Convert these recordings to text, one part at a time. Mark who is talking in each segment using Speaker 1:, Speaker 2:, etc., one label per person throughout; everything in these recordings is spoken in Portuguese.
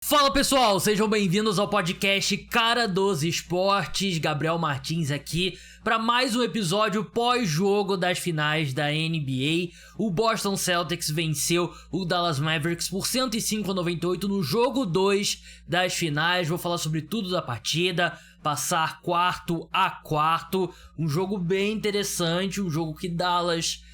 Speaker 1: Fala pessoal, sejam bem-vindos ao podcast Cara dos Esportes. Gabriel Martins aqui para mais um episódio pós-jogo das finais da NBA. O Boston Celtics venceu o Dallas Mavericks por 105-98 no jogo 2 das finais. Vou falar sobre tudo da partida, passar quarto a quarto. Um jogo bem interessante, um jogo que Dallas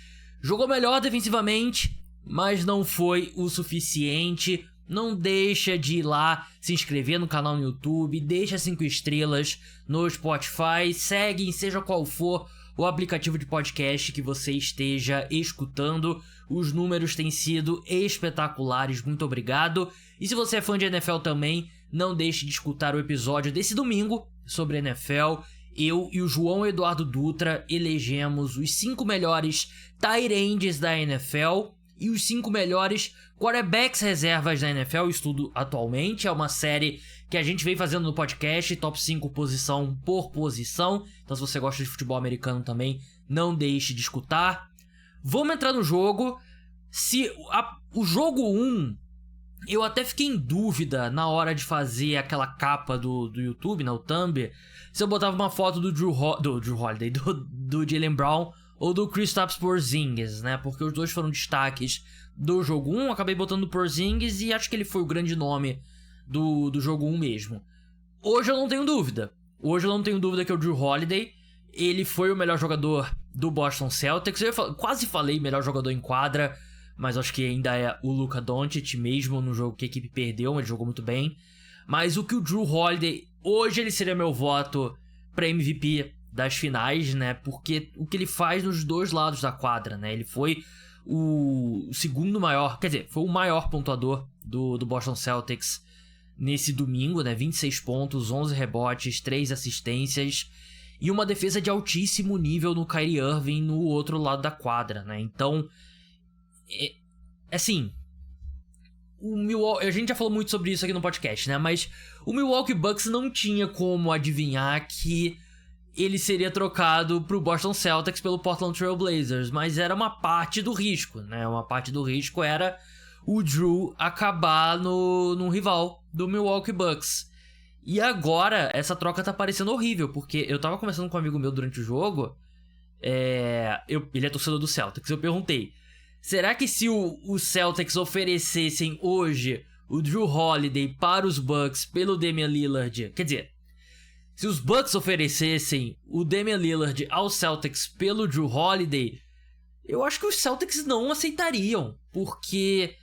Speaker 1: jogou melhor defensivamente, mas não foi o suficiente. Não deixa de ir lá, se inscrever no canal no YouTube, deixa 5 estrelas no Spotify, segue, seja qual for o aplicativo de podcast que você esteja escutando. Os números têm sido espetaculares, muito obrigado. E se você é fã de NFL também, não deixe de escutar o episódio desse domingo sobre NFL. Eu e o João Eduardo Dutra elegemos os 5 melhores tight ends da NFL e os 5 melhores quarterbacks reservas da NFL. Estudo atualmente, é uma série que a gente vem fazendo no podcast, top 5 posição por posição. Então se você gosta de futebol americano também, não deixe de escutar. Vamos entrar no jogo. O jogo 1, eu até fiquei em dúvida na hora de fazer aquela capa do YouTube, o thumb, se eu botava uma foto do Jrue Holiday, do Jaylen Brown ou do Kristaps Porzingis, né? Porque os dois foram destaques do jogo 1, acabei botando o Porzingis e acho que ele foi o grande nome do jogo 1 mesmo. Hoje eu não tenho dúvida. Hoje eu não tenho dúvida que é o Jrue Holiday. Ele foi o melhor jogador do Boston Celtics. Quase falei melhor jogador em quadra, mas acho que ainda é o Luka Doncic mesmo no jogo que a equipe perdeu, mas ele jogou muito bem. Mas o que o Jrue Holiday, hoje ele seria meu voto para MVP das finais, né? Porque o que ele faz nos dois lados da quadra, né? Ele foi o segundo maior, quer dizer, foi o maior pontuador do Boston Celtics nesse domingo, né? 26 pontos, 11 rebotes, 3 assistências e uma defesa de altíssimo nível no Kyrie Irving no outro lado da quadra, né? Então, assim, a gente já falou muito sobre isso aqui no podcast, né? Mas o Milwaukee Bucks não tinha como adivinhar que ele seria trocado pro Boston Celtics pelo Portland Trail Blazers, mas era uma parte do risco, né? Uma parte do risco era o Jrue acabar num rival do Milwaukee Bucks. E agora essa troca tá parecendo horrível, porque eu tava conversando com um amigo meu durante o jogo, ele é torcedor do Celtics, eu perguntei, será que se os Celtics oferecessem hoje o Jrue Holiday para os Bucks pelo Damian Lillard, quer dizer, se os Bucks oferecessem o Damian Lillard aos Celtics pelo Jrue Holiday, eu acho que os Celtics não aceitariam, porque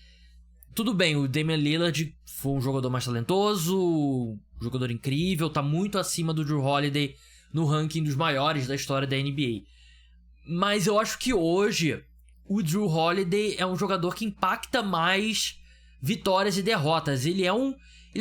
Speaker 1: tudo bem, o Damian Lillard foi um jogador mais talentoso, um jogador incrível, tá muito acima do Jrue Holiday no ranking dos maiores da história da NBA. Mas eu acho que hoje o Jrue Holiday é um jogador que impacta mais vitórias e derrotas. Ele é um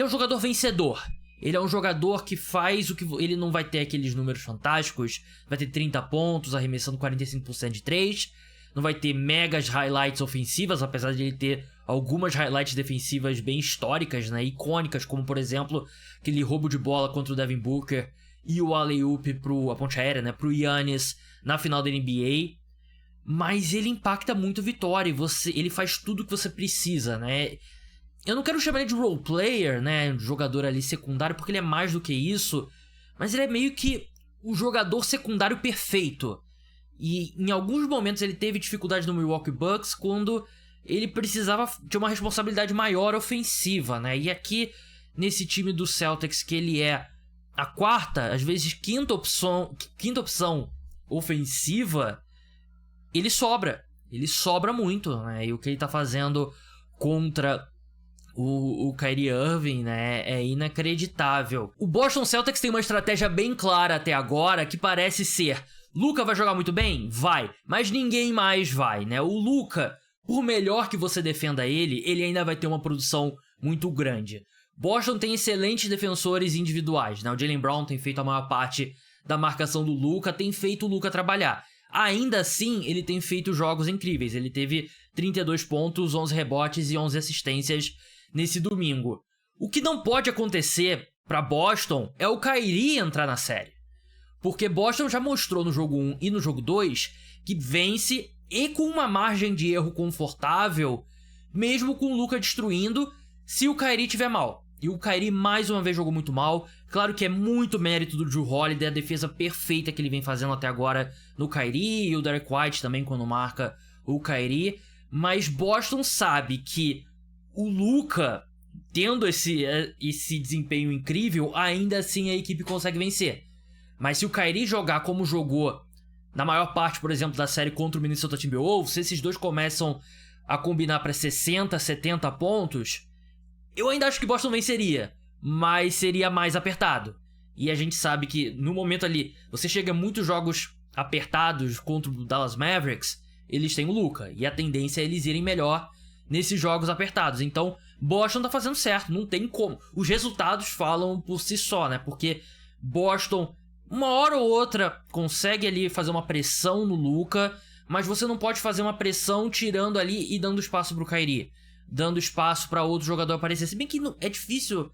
Speaker 1: jogador vencedor. Ele é um jogador que faz o que... Ele não vai ter aqueles números fantásticos, vai ter 30 pontos, arremessando 45% de 3, não vai ter megas highlights ofensivas, apesar de ele ter algumas highlights defensivas bem históricas, né, icônicas, como por exemplo, aquele roubo de bola contra o Devin Booker e o alley-oop a ponte aérea, né, pro Giannis na final da NBA. Mas ele impacta muito a vitória, ele faz tudo o que você precisa, né? Eu não quero chamar ele de role player, né, jogador ali secundário, porque ele é mais do que isso, mas ele é meio que o jogador secundário perfeito. E em alguns momentos ele teve dificuldade no Milwaukee Bucks quando ele precisava de uma responsabilidade maior ofensiva, né? E aqui nesse time do Celtics, que ele é a quarta, às vezes quinta opção ofensiva, ele sobra muito, né? E o que ele tá fazendo contra o Kyrie Irving, né, é inacreditável. O Boston Celtics tem uma estratégia bem clara até agora, que parece ser: Luka vai jogar muito bem? Vai, mas ninguém mais vai, né? O Luka, por melhor que você defenda ele ainda vai ter uma produção muito grande. Boston tem excelentes defensores individuais, né? O Jaylen Brown tem feito a maior parte da marcação do Luka, tem feito o Luka trabalhar. Ainda assim, ele tem feito jogos incríveis. Ele teve 32 pontos, 11 rebotes e 11 assistências nesse domingo. O que não pode acontecer para Boston é o Kyrie entrar na série. Porque Boston já mostrou no jogo 1 e no jogo 2 que vence e com uma margem de erro confortável, mesmo com o Luka destruindo, se o Kyrie tiver mal. E o Kyrie mais uma vez jogou muito mal. Claro que é muito mérito do Jrue Holiday, a defesa perfeita que ele vem fazendo até agora no Kyrie, e o Derek White também quando marca o Kyrie. Mas Boston sabe que o Luka, tendo esse desempenho incrível, ainda assim a equipe consegue vencer. Mas se o Kyrie jogar como jogou na maior parte, por exemplo, da série contra o Minnesota Timberwolves, se esses dois começam a combinar para 60, 70 pontos, eu ainda acho que Boston venceria, mas seria mais apertado. E a gente sabe que no momento ali, você chega a muitos jogos apertados contra o Dallas Mavericks, eles têm o Luka, e a tendência é eles irem melhor nesses jogos apertados. Então, Boston tá fazendo certo, não tem como. Os resultados falam por si só, né? Porque Boston, uma hora ou outra, consegue ali fazer uma pressão no Luka, mas você não pode fazer uma pressão tirando ali e dando espaço pro Kyrie, dando espaço para outro jogador aparecer. Se bem que é difícil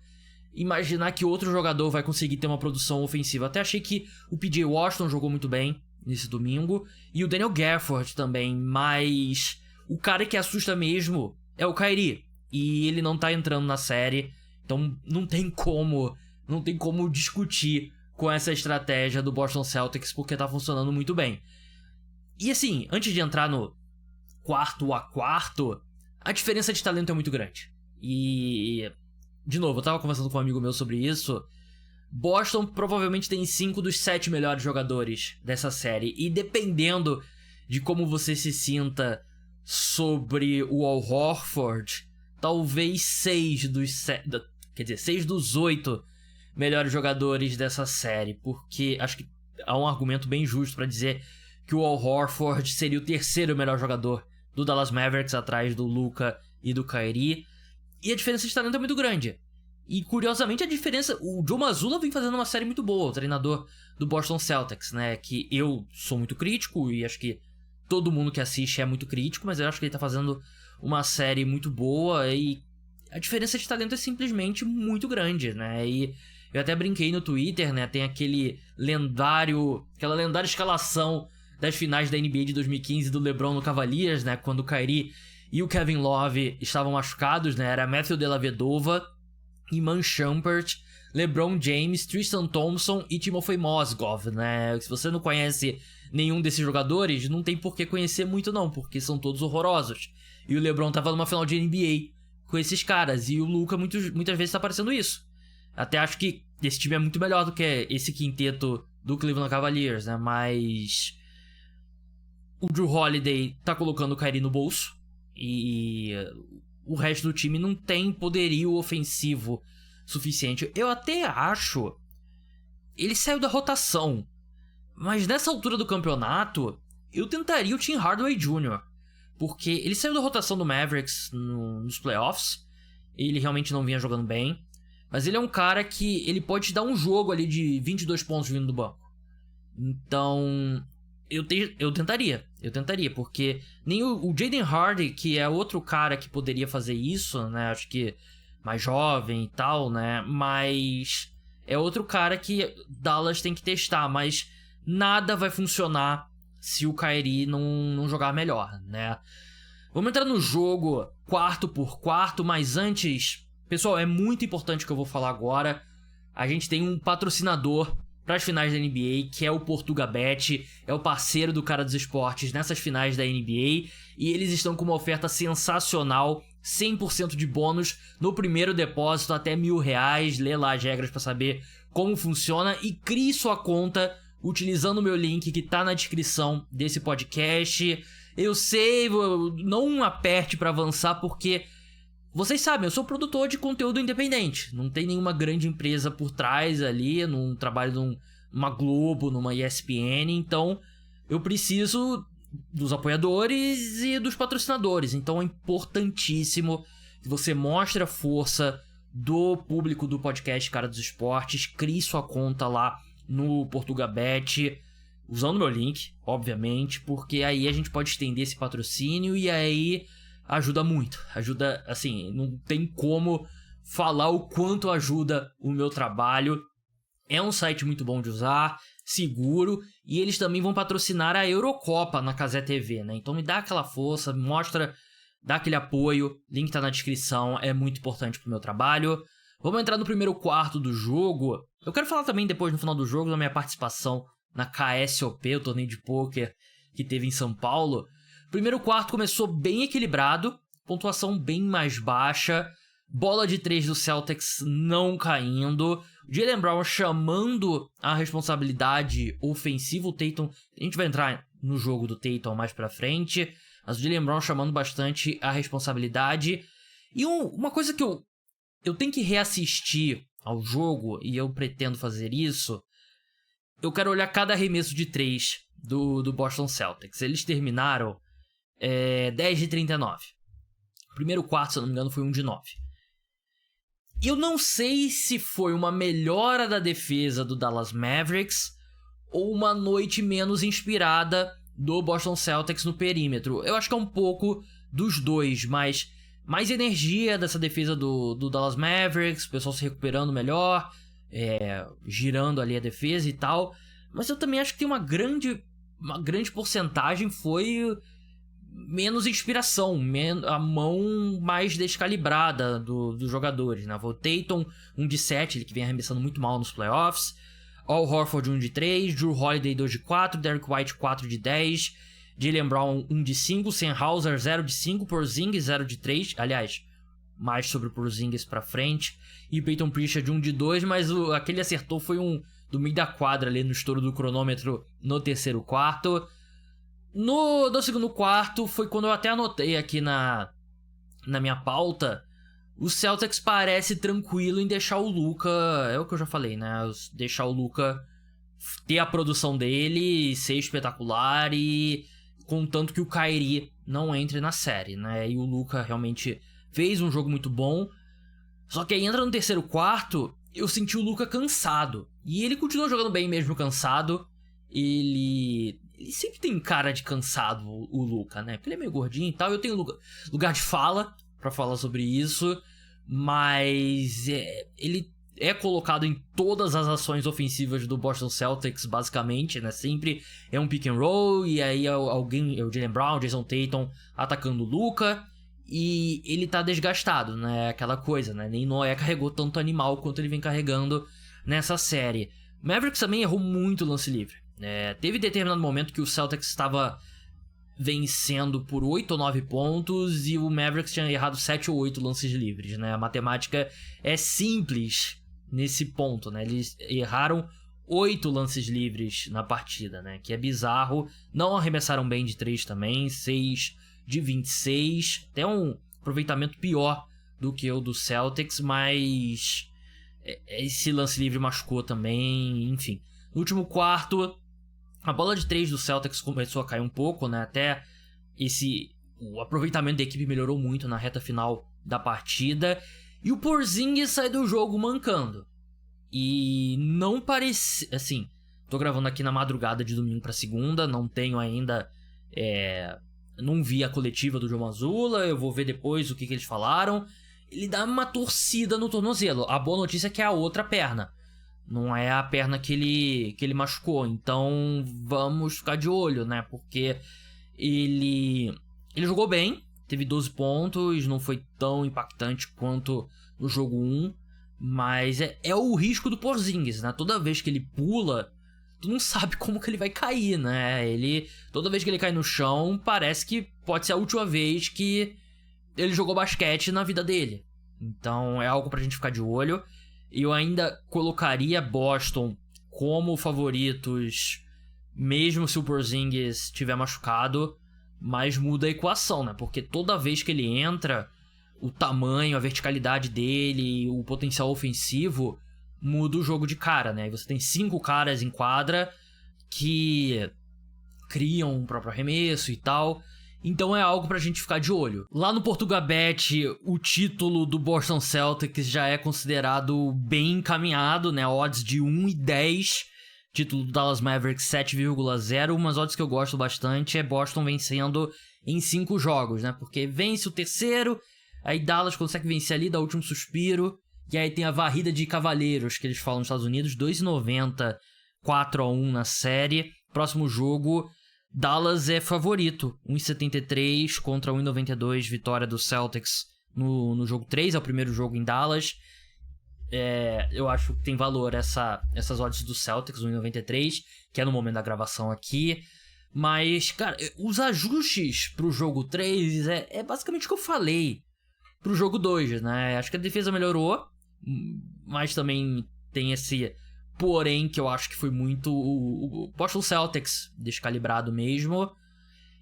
Speaker 1: imaginar que outro jogador vai conseguir ter uma produção ofensiva. Até achei que o PJ Washington jogou muito bem nesse domingo, e o Daniel Gafford também, mas o cara que assusta mesmo é o Kyrie, e ele não tá entrando na série, então não tem como discutir com essa estratégia do Boston Celtics, porque tá funcionando muito bem. E assim, antes de entrar no quarto a quarto, a diferença de talento é muito grande. E, de novo, eu tava conversando com um amigo meu sobre isso. Boston provavelmente tem 5 dos 7 melhores jogadores dessa série. E dependendo de como você se sinta sobre o Al Horford, talvez 6 dos 8 melhores jogadores dessa série. Porque acho que há um argumento bem justo pra dizer que o Al Horford seria o terceiro melhor jogador do Dallas Mavericks, atrás do Luka e do Kyrie. E a diferença de talento é muito grande. E curiosamente o Joe Mazzulla vem fazendo uma série muito boa, o treinador do Boston Celtics, né? Que eu sou muito crítico e acho que todo mundo que assiste é muito crítico, mas eu acho que ele tá fazendo uma série muito boa e a diferença de talento é simplesmente muito grande, né? E eu até brinquei no Twitter, né? Tem aquela lendária escalação das finais da NBA de 2015 do LeBron no Cavaliers, né? Quando o Kyrie e o Kevin Love estavam machucados, né? Era Matthew Dellavedova, Iman Shumpert, LeBron James, Tristan Thompson e Timofey Mozgov, né? Se você não conhece nenhum desses jogadores, não tem por que conhecer muito não, porque são todos horrorosos. E o LeBron tava numa final de NBA com esses caras, e o Luka muitas vezes tá parecendo isso. Até acho que esse time é muito melhor do que esse quinteto do Cleveland Cavaliers, né? Mas o Jrue Holiday tá colocando o Kyrie no bolso, e o resto do time não tem poderio ofensivo suficiente. Eu até acho... Ele saiu da rotação, mas nessa altura do campeonato, eu tentaria o Tim Hardaway Jr., porque ele saiu da rotação do Mavericks nos playoffs. Ele realmente não vinha jogando bem, mas ele é um cara que ele pode te dar um jogo ali de 22 pontos vindo do banco. Então eu tentaria, porque nem o Jaden Hardy, que é outro cara que poderia fazer isso, né? Acho que mais jovem e tal, né? Mas é outro cara que Dallas tem que testar, mas nada vai funcionar se o Kyrie não jogar melhor, né? Vamos entrar no jogo quarto por quarto, mas antes, pessoal, é muito importante o que eu vou falar agora. A gente tem um patrocinador para as finais da NBA, que é o PortugaBet, é o parceiro do Cara dos Esportes nessas finais da NBA, e eles estão com uma oferta sensacional, 100% de bônus no primeiro depósito até R$1.000, lê lá as regras para saber como funciona e crie sua conta utilizando o meu link que tá na descrição desse podcast. Eu sei, não aperte para avançar porque vocês sabem, eu sou produtor de conteúdo independente. Não tem nenhuma grande empresa por trás ali, não trabalho numa Globo, numa ESPN. Então, eu preciso dos apoiadores e dos patrocinadores. Então, é importantíssimo que você mostre a força do público do podcast Cara dos Esportes. Crie sua conta lá no PortugaBet, usando meu link, obviamente, porque aí a gente pode estender esse patrocínio e aí... ajuda muito, ajuda, assim, não tem como falar o quanto ajuda o meu trabalho. É um site muito bom de usar, seguro, e eles também vão patrocinar a Eurocopa na Cazé TV, né? Então me dá aquela força, mostra, dá aquele apoio, link tá na descrição, é muito importante pro meu trabalho. Vamos entrar no primeiro quarto do jogo. Eu quero falar também depois, no final do jogo, da minha participação na KSOP, o torneio de pôquer que teve em São Paulo. O primeiro quarto começou bem equilibrado, pontuação bem mais baixa, bola de 3 do Celtics não caindo, Jaylen Brown chamando a responsabilidade ofensiva, o Tatum, a gente vai entrar no jogo do Tatum mais pra frente, mas o Jaylen Brown chamando bastante a responsabilidade. E uma coisa que eu tenho que reassistir ao jogo, e eu pretendo fazer isso, eu quero olhar cada arremesso de 3 do Boston Celtics. Eles terminaram 10 de 39. O primeiro quarto, se eu não me engano, foi 1 de 9. Eu não sei se foi uma melhora da defesa do Dallas Mavericks ou uma noite menos inspirada do Boston Celtics no perímetro. Eu acho que é um pouco dos dois, mas mais energia dessa defesa do Dallas Mavericks, o pessoal se recuperando melhor, girando ali a defesa e tal. Mas eu também acho que tem uma grande porcentagem foi menos inspiração, a mão mais descalibrada dos jogadores, né? O Tatum 1 de 7, ele que vem arremessando muito mal nos playoffs. Al Horford 1 de 3, Jrue Holiday 2 de 4, Derrick White 4 de 10, Jaylen Brown 1 de 5, Sam Hauser 0 de 5, Porzingis 0 de 3, aliás, mais sobre o Porzingis pra frente, e Peyton Pritchard 1 de 2, mas aquele acertou foi um do meio da quadra ali no estouro do cronômetro no terceiro quarto. No segundo quarto foi quando eu até anotei aqui na minha pauta, o Celtics parece tranquilo em deixar o Luka, é o que eu já falei, né? Deixar o Luka ter a produção dele, ser espetacular e contanto que o Kyrie não entre na série, né? E o Luka realmente fez um jogo muito bom. Só que aí entra no terceiro quarto, eu senti o Luka cansado. E ele continua jogando bem mesmo cansado. Ele sempre tem cara de cansado, o Luka, né? Porque ele é meio gordinho e tal. Eu tenho lugar de fala pra falar sobre isso. Mas ele é colocado em todas as ações ofensivas do Boston Celtics, basicamente, né? Sempre é um pick and roll. E aí alguém, o Jaylen Brown, Jason Tatum atacando o Luka. E ele tá desgastado, né? Aquela coisa, né? Nem Noé carregou tanto animal quanto ele vem carregando nessa série. Mavericks também errou muito o lance livre. Teve determinado momento que o Celtics estava vencendo por 8 ou 9 pontos e o Mavericks tinha errado 7 ou 8 lances livres, né? A matemática é simples nesse ponto, né? Eles erraram 8 lances livres na partida, né? Que é bizarro. Não arremessaram bem de 3 também, 6 de 26, até um aproveitamento pior do que o do Celtics, mas esse lance livre machucou também, enfim. No último quarto, a bola de 3 do Celtics começou a cair um pouco, né? Até o aproveitamento da equipe melhorou muito na reta final da partida. E o Porzingis sai do jogo mancando. E não parece... Assim, tô gravando aqui na madrugada de domingo pra segunda, não tenho ainda... Não vi a coletiva do Joe Mazzulla, eu vou ver depois o que eles falaram. Ele dá uma torcida no tornozelo. A boa notícia é que é a outra perna. Não é a perna que ele machucou. Então vamos ficar de olho, né? Porque ele jogou bem. Teve 12 pontos. Não foi tão impactante quanto no jogo 1. Mas é o risco do Porzingis, né? Toda vez que ele pula, tu não sabe como que ele vai cair, né? Toda vez que ele cai no chão, parece que pode ser a última vez que ele jogou basquete na vida dele. Então é algo pra gente ficar de olho. Eu ainda colocaria Boston como favoritos, mesmo se o Porzingis estiver machucado, mas muda a equação, né? Porque toda vez que ele entra, o tamanho, a verticalidade dele, o potencial ofensivo muda o jogo de cara, né? Você tem 5 caras em quadra que criam um próprio arremesso e tal. Então é algo pra gente ficar de olho. Lá no Portugabet, o título do Boston Celtics já é considerado bem encaminhado, né? Odds de 1,10. Título do Dallas Mavericks 7,0. Umas odds que eu gosto bastante é Boston vencendo em 5 jogos, né? Porque vence o terceiro, aí Dallas consegue vencer ali, dá o último suspiro. E aí tem a varrida de cavaleiros que eles falam nos Estados Unidos, 2,90, 4-1 na série. Próximo jogo, Dallas é favorito, 1,73 contra 1,92, vitória do Celtics no jogo 3, é o primeiro jogo em Dallas. eu acho que tem valor essas odds do Celtics, 1,93, que é no momento da gravação aqui. Mas, cara, os ajustes pro jogo 3 é basicamente o que eu falei pro jogo 2, né? Acho que a defesa melhorou, mas também tem esse porém que eu acho que foi muito o Boston Celtics descalibrado mesmo.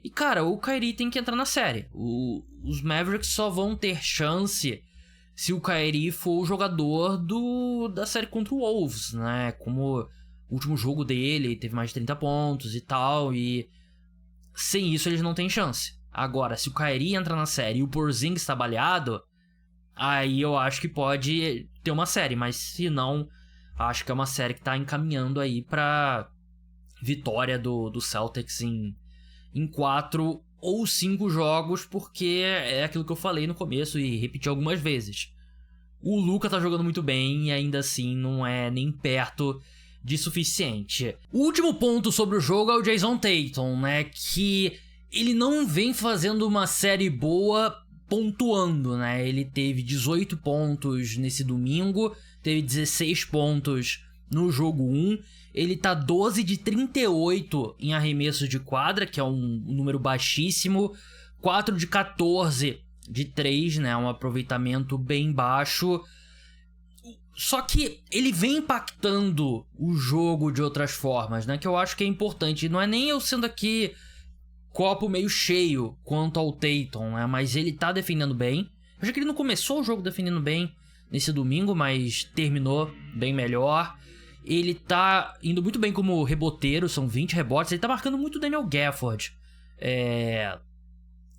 Speaker 1: E, cara, o Kyrie tem que entrar na série. Os Mavericks só vão ter chance se o Kyrie for o jogador da série contra o Wolves, né? Como o último jogo dele teve mais de 30 pontos e tal, e sem isso eles não têm chance. Agora, se o Kyrie entra na série e o Porzingis tá baleado, aí eu acho que pode ter uma série, mas se não, acho que é uma série que tá encaminhando aí pra vitória do Celtics em 4 ou 5 jogos, porque é aquilo que eu falei no começo e repeti algumas vezes. O Luka tá jogando muito bem e ainda assim não é nem perto de suficiente. O último ponto sobre o jogo é o Jason Tatum, né? Que ele não vem fazendo uma série boa pontuando, né? Ele teve 18 pontos nesse domingo, teve 16 pontos no jogo 1. Ele tá 12 de 38 em arremessos de quadra, que é um número baixíssimo. 4 de 14 de 3, né? Um aproveitamento bem baixo. Só que ele vem impactando o jogo de outras formas, né? Que eu acho que é importante. Não é nem eu sendo aqui copo meio cheio quanto ao Tatum, né? Mas ele tá defendendo bem. Eu achei que ele não começou o jogo defendendo bem nesse domingo, mas terminou bem melhor. Ele tá indo muito bem como reboteiro, são 20 rebotes. Ele tá marcando muito o Daniel Gafford.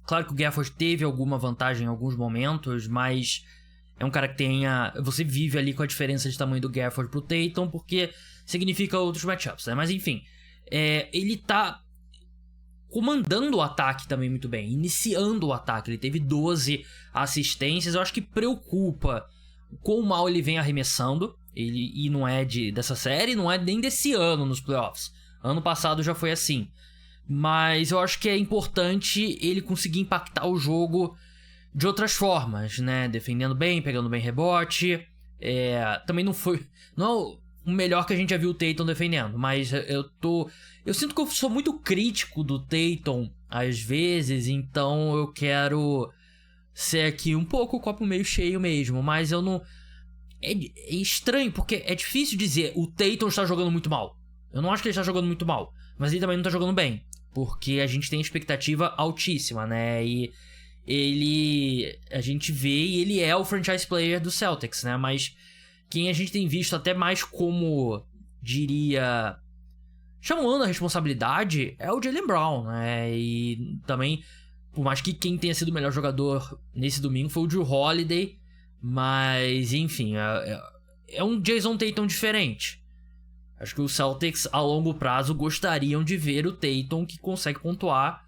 Speaker 1: Claro que o Gafford teve alguma vantagem em alguns momentos, mas é um cara que você vive ali com a diferença de tamanho do Gafford pro Tatum, porque significa outros matchups, né? Mas enfim, ele tá comandando o ataque também muito bem, iniciando o ataque. Ele teve 12 assistências. Eu acho que preocupa o quão mal ele vem arremessando. E não é dessa série, não é nem desse ano nos playoffs. Ano passado já foi assim. Mas eu acho que é importante ele conseguir impactar o jogo de outras formas, né? Defendendo bem, pegando bem rebote. Também não foi... Não é o melhor que a gente já viu o Tatum defendendo, mas eu sinto que eu sou muito crítico do Tatum às vezes, então eu quero ser aqui um pouco o copo meio cheio mesmo, mas eu não... É estranho, porque é difícil dizer o Tatum está jogando muito mal. Eu não acho que ele está jogando muito mal, mas ele também não está jogando bem, porque a gente tem expectativa altíssima, né? E a gente vê e ele é o franchise player do Celtics, né? Mas quem a gente tem visto até mais como, diria, chamando a responsabilidade é o Jaylen Brown, né? E também, por mais que quem tenha sido o melhor jogador nesse domingo foi o Jrue Holiday, mas enfim, é um Jason Tatum diferente. Acho que os Celtics a longo prazo gostariam de ver o Tatum que consegue pontuar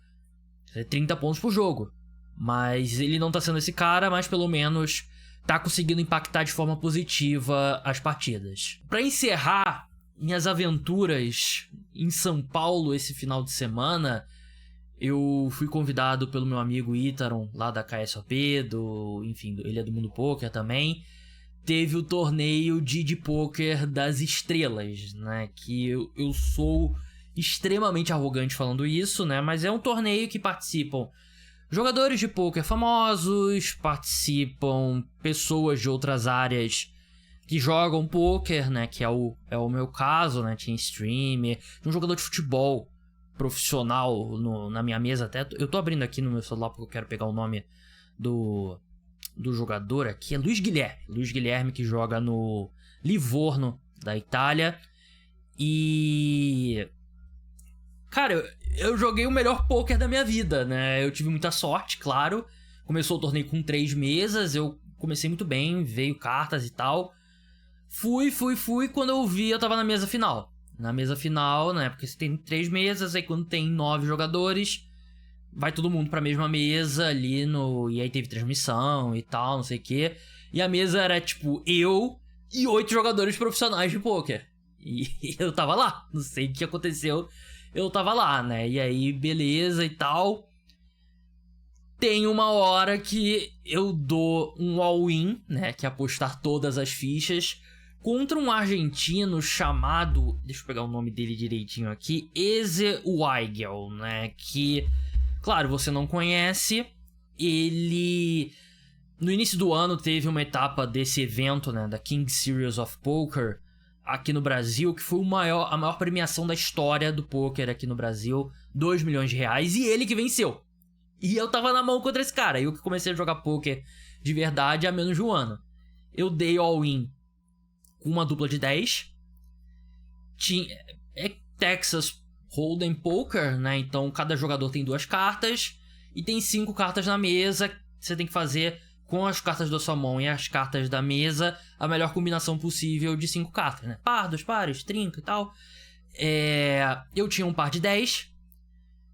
Speaker 1: 30 pontos por jogo, mas ele não tá sendo esse cara, mas pelo menos tá conseguindo impactar de forma positiva as partidas. Pra encerrar minhas aventuras em São Paulo esse final de semana, eu fui convidado pelo meu amigo Ítaron, lá da KSOP, enfim, ele é do Mundo Poker também. Teve o torneio de poker das estrelas, né? Que eu sou extremamente arrogante falando isso, né? Mas é um torneio que participam jogadores de poker famosos, participam pessoas de outras áreas que jogam poker, né? Que é o meu caso, né? Tinha streamer, tinha um jogador de futebol profissional na minha mesa até. Eu tô abrindo aqui no meu celular porque eu quero pegar o nome do jogador aqui. É Luiz Guilherme. Luiz Guilherme, que joga no Livorno da Itália. E... cara, eu joguei o melhor poker da minha vida, né? Eu tive muita sorte, claro. Começou o torneio com 3 mesas. Eu comecei muito bem, veio cartas e tal. Fui. Quando eu vi, eu tava na mesa final. Na mesa final, né? Porque você tem 3 mesas, aí quando tem 9 jogadores, vai todo mundo pra mesma mesa ali e aí teve transmissão e tal, não sei o quê. E a mesa era, tipo, eu e 8 jogadores profissionais de poker. E eu tava lá, não sei o que aconteceu, eu tava lá, né? E aí, beleza e tal. tem uma hora que eu dou um all-in, né, que é apostar todas as fichas, contra um argentino chamado, deixa eu pegar o nome dele direitinho aqui, Eze Weigel, né, que, claro, você não conhece, ele... No início do ano teve uma etapa desse evento, né, da King Series of Poker, aqui no Brasil, que foi a maior premiação da história do poker aqui no Brasil, 2 milhões de reais, e ele que venceu. E eu tava na mão contra esse cara, eu que comecei a jogar poker de verdade há menos de um ano. Eu dei all-in com uma dupla de 10. É Texas Hold'em Poker, né? Então cada jogador tem 2 cartas e tem 5 cartas na mesa. Você tem que fazer com as cartas da sua mão e as cartas da mesa a melhor combinação possível de 5 cartas, né? Par, 2 pares, trinca e tal. Eu tinha um par de 10.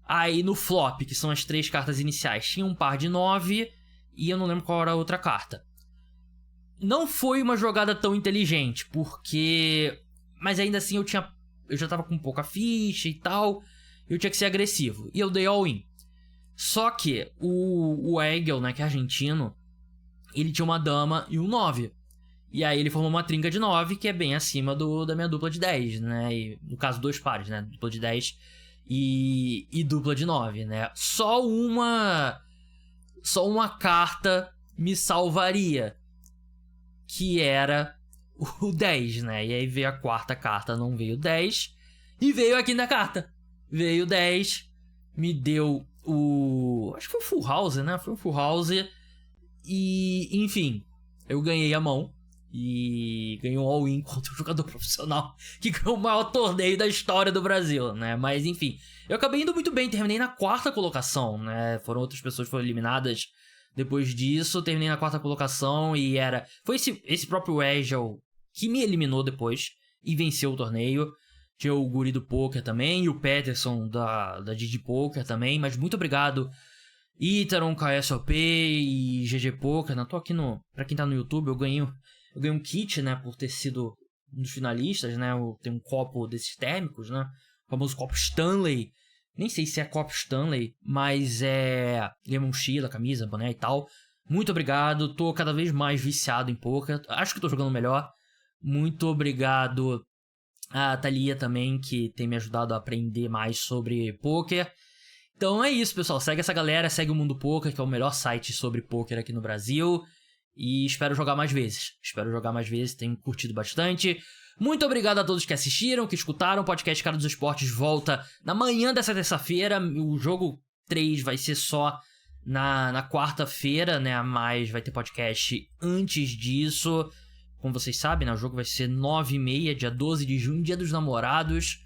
Speaker 1: Aí no flop, que são as 3 cartas iniciais, tinha um par de 9 e eu não lembro qual era a outra carta. Não foi uma jogada tão inteligente, porque... Mas ainda assim eu já tava com pouca ficha e tal, eu tinha que ser agressivo. E eu dei all-in. Só que o Weigel, né, que é argentino, ele tinha uma dama e um 9. E aí ele formou uma trinca de 9, que é bem acima da minha dupla de 10, né? E, no caso, 2 pares, né? Dupla de 10 e dupla de 9, né? Só uma carta me salvaria, que era o 10, né? E aí veio a quarta carta, não veio 10. E veio a quinta carta. Veio 10, me deu acho que foi o Full House, né? Foi o Full House. E, enfim, eu ganhei a mão. E ganhei um all-in contra um jogador profissional que ganhou o maior torneio da história do Brasil, né? Mas, enfim, eu acabei indo muito bem. Terminei na 4ª colocação, né? Outras pessoas foram eliminadas depois disso. Terminei na 4ª colocação e foi esse próprio Weigel que me eliminou depois e venceu o torneio. Tinha o Guri do Poker também e o Peterson da Didi Poker também. Mas muito obrigado, Itaron, KSOP e GG Poker. Não tô aqui pra quem tá no YouTube, eu ganhei um kit, né, por ter sido um dos finalistas, né? Eu tenho um copo desses térmicos, né? O famoso copo Stanley. Nem sei se é copo Stanley, mas ganhei uma mochila, camisa, boné e tal. Muito obrigado, tô cada vez mais viciado em poker. Acho que tô jogando melhor. Muito obrigado a Thalia também, que tem me ajudado a aprender mais sobre poker. Então é isso, pessoal. Segue essa galera, segue o Mundo Poker, que é o melhor site sobre poker aqui no Brasil. E espero jogar mais vezes. Tenho curtido bastante. Muito obrigado a todos que assistiram, que escutaram. O podcast Cara dos Esportes volta na manhã dessa terça-feira. O jogo 3 vai ser só na quarta-feira, né? Mas vai ter podcast antes disso. Como vocês sabem, né? O jogo vai ser 9h30, dia 12 de junho, dia dos namorados.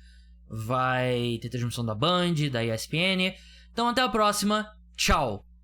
Speaker 1: Vai ter transmissão da Band, da ESPN. Então até a próxima. Tchau!